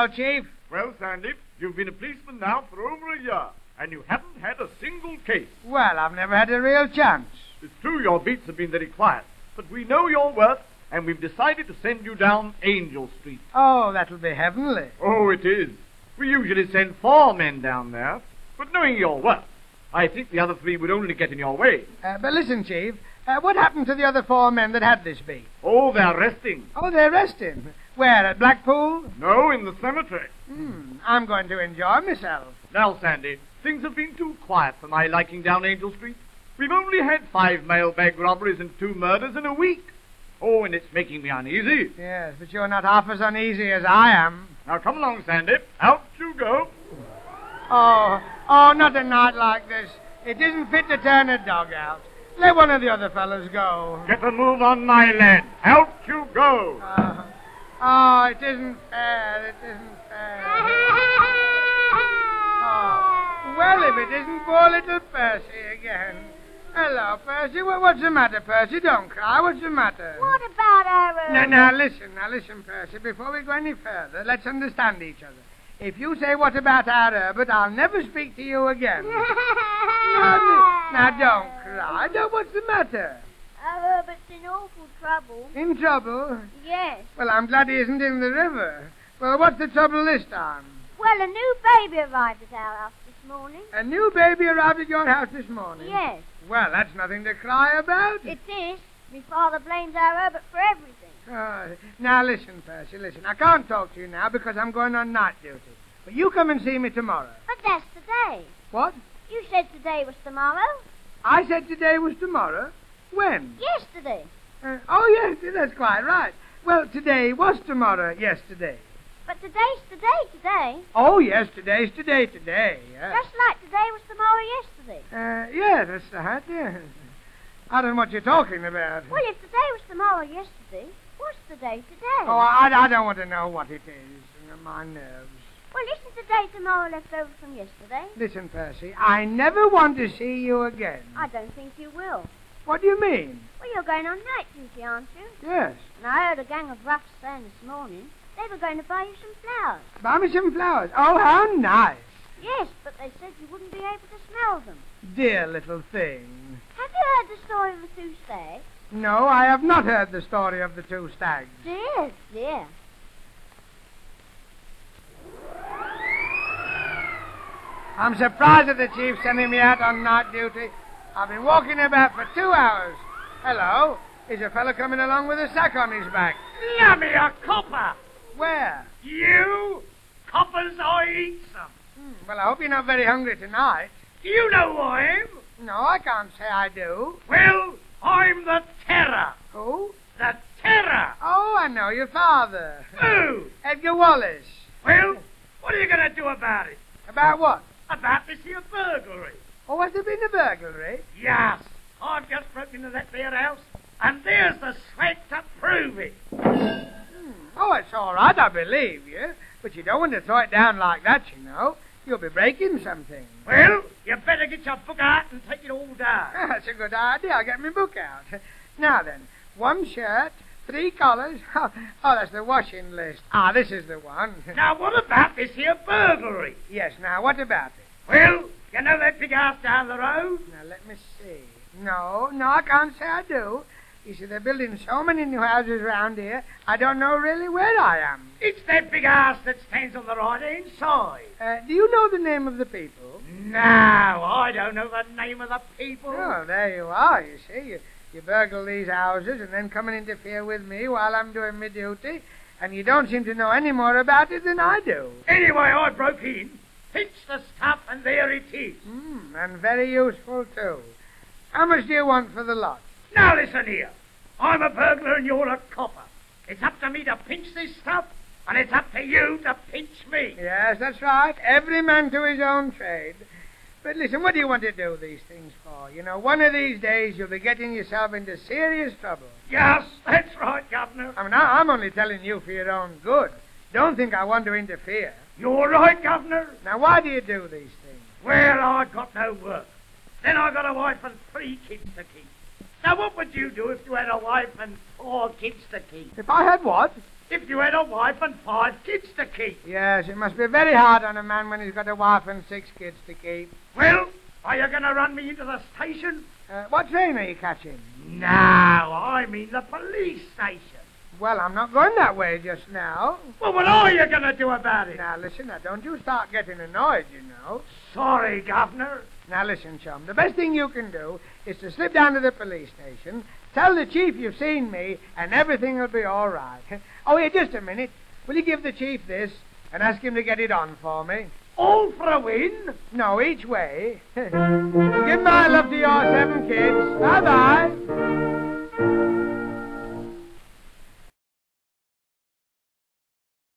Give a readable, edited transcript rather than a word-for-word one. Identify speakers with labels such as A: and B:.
A: Chief.
B: Well, Sandy, you've been a policeman now for over a year, and you haven't had a single case.
A: Well, I've never had a real chance.
B: It's true your beats have been very quiet, but we know your worth, and we've decided to send you down Angel Street.
A: Oh, that'll be heavenly.
B: Oh, it is. We usually send 4 men down there, but knowing your worth, I think the other 3 would only get in your way.
A: But listen, Chief, what happened to the other 4 men that had this beat?
B: Oh, they're resting.
A: Oh, they're resting. Where, at Blackpool?
B: No, in the cemetery.
A: I'm going to enjoy myself.
B: Now, Sandy, things have been too quiet for my liking down Angel Street. We've only had 5 mailbag robberies and 2 murders in a week. Oh, and it's making me uneasy.
A: Yes, but you're not half as uneasy as I am.
B: Now, come along, Sandy. Out you go.
A: Oh, not a night like this. It isn't fit to turn a dog out. Let one of the other fellows go.
B: Get a move on, my lad. Out you go.
A: It isn't fair. It isn't fair. Well, if it isn't poor little Percy again. Hello, Percy. What's the matter, Percy? Don't cry. What's the matter?
C: What about our...
A: Now, listen, Percy. Before we go any further, let's understand each other. If you say, what about our Herbert, I'll never speak to you again. Now, don't cry. What's the matter?
C: Our Herbert's in awful trouble.
A: In trouble?
C: Yes.
A: Well, I'm glad he isn't in the river. Well, what's the trouble this time?
C: Well, a new baby arrived at our house this morning.
A: A new baby arrived at your house this morning?
C: Yes.
A: Well, that's nothing to cry about.
C: It is. My father blames our Herbert for everything.
A: Now, listen, Percy, listen. I can't talk to you now because I'm going on night duty. But you come and see me tomorrow.
C: But that's today.
A: What?
C: You said today was tomorrow.
A: I said today was tomorrow? When?
C: Yesterday.
A: Yes, that's quite right. Well, today was tomorrow, yesterday.
C: But today's today.
A: Oh, yes, today's today, yes.
C: Just like today was tomorrow yesterday.
A: Yeah, that's right, yes. I don't know what you're talking about.
C: Well, if today was tomorrow yesterday, what's the day today?
A: Oh, I don't want to know what it is. My nerves.
C: Well, isn't today tomorrow left over from yesterday?
A: Listen, Percy, I never want to see you again.
C: I don't think you will.
A: What do you mean?
C: Well, you're going on night duty, aren't you?
A: Yes.
C: And I heard a gang of roughs saying this morning they were going to buy you some flowers.
A: Buy me some flowers? Oh, how nice.
C: Yes, but they said you wouldn't be able to smell them.
A: Dear little thing.
C: Have you heard the story of the 2 stags?
A: No, I have not heard the story of the 2 stags.
C: Dear.
A: I'm surprised at the chief sending me out on night duty. I've been walking about for 2 hours. Hello, is a fellow coming along with a sack on his back?
D: Lummy, a copper!
A: Where?
D: You? Coppers, I eat some.
A: Well, I hope you're not very hungry tonight.
D: Do you know who I am?
A: No, I can't say I do.
D: Well, I'm the Terror.
A: Who?
D: The Terror.
A: Oh, I know, your father.
D: Who?
A: Edgar Wallace.
D: Well, what are you going to do about it?
A: About what?
D: About this here burglary.
A: Oh, has there been a burglary?
D: Yes. I've just broken into that there house, and there's the swag to prove it.
A: Oh, it's all right, I believe you. But you don't want to throw it down like that, you know. You'll be breaking something.
D: Well, you better get your book out and take it all down.
A: That's a good idea. I'll get my book out. Now then, 1 shirt, 3 collars. Oh, that's the washing list. This is the one.
D: Now, what about this here burglary?
A: Yes, now, what about it?
D: Well, you know that big house down the road?
A: Now, let me see. No, I can't say I do. You see, they're building so many new houses around here, I don't know really where I am.
D: It's that big house that stands on the right-hand side.
A: Do you know the name of the people?
D: No, I don't know the name of the people.
A: Oh, there you are, you see. You burgle these houses and then come and interfere with me while I'm doing my duty, and you don't seem to know any more about it than I do.
D: Anyway, I broke in, pinched the stuff, and there it is.
A: And very useful, too. How much do you want for the lot?
D: Now listen here. I'm a burglar and you're a copper. It's up to me to pinch this stuff, and it's up to you to pinch me.
A: Yes, that's right. Every man to his own trade. But listen, what do you want to do these things for? You know, one of these days you'll be getting yourself into serious trouble.
D: Yes, that's right, Governor.
A: I mean, I'm only telling you for your own good. Don't think I want to interfere.
D: You're right, Governor.
A: Now, why do you do these things?
D: Well, I've got no work. Then I've got a wife and 3 kids to keep. Now, what would you do if you had a wife and 4 kids to keep?
A: If I had what?
D: if you had a wife and 5 kids to keep.
A: Yes, it must be very hard on a man when he's got a wife and 6 kids to keep.
D: Well, are you going to run me into the station?
A: What train are you catching?
D: No, I mean the police station.
A: Well, I'm not going that way just now.
D: Well, what are you going to do about it?
A: Now, listen, now, don't you start getting annoyed, you know.
D: Sorry, Governor.
A: Now, listen, chum, the best thing you can do is to slip down to the police station, tell the chief you've seen me, and everything will be all right. Oh, here, just a minute. Will you give the chief this and ask him to get it on for me?
D: All for a win?
A: No, each way. Give my love to your 7 kids. Bye-bye.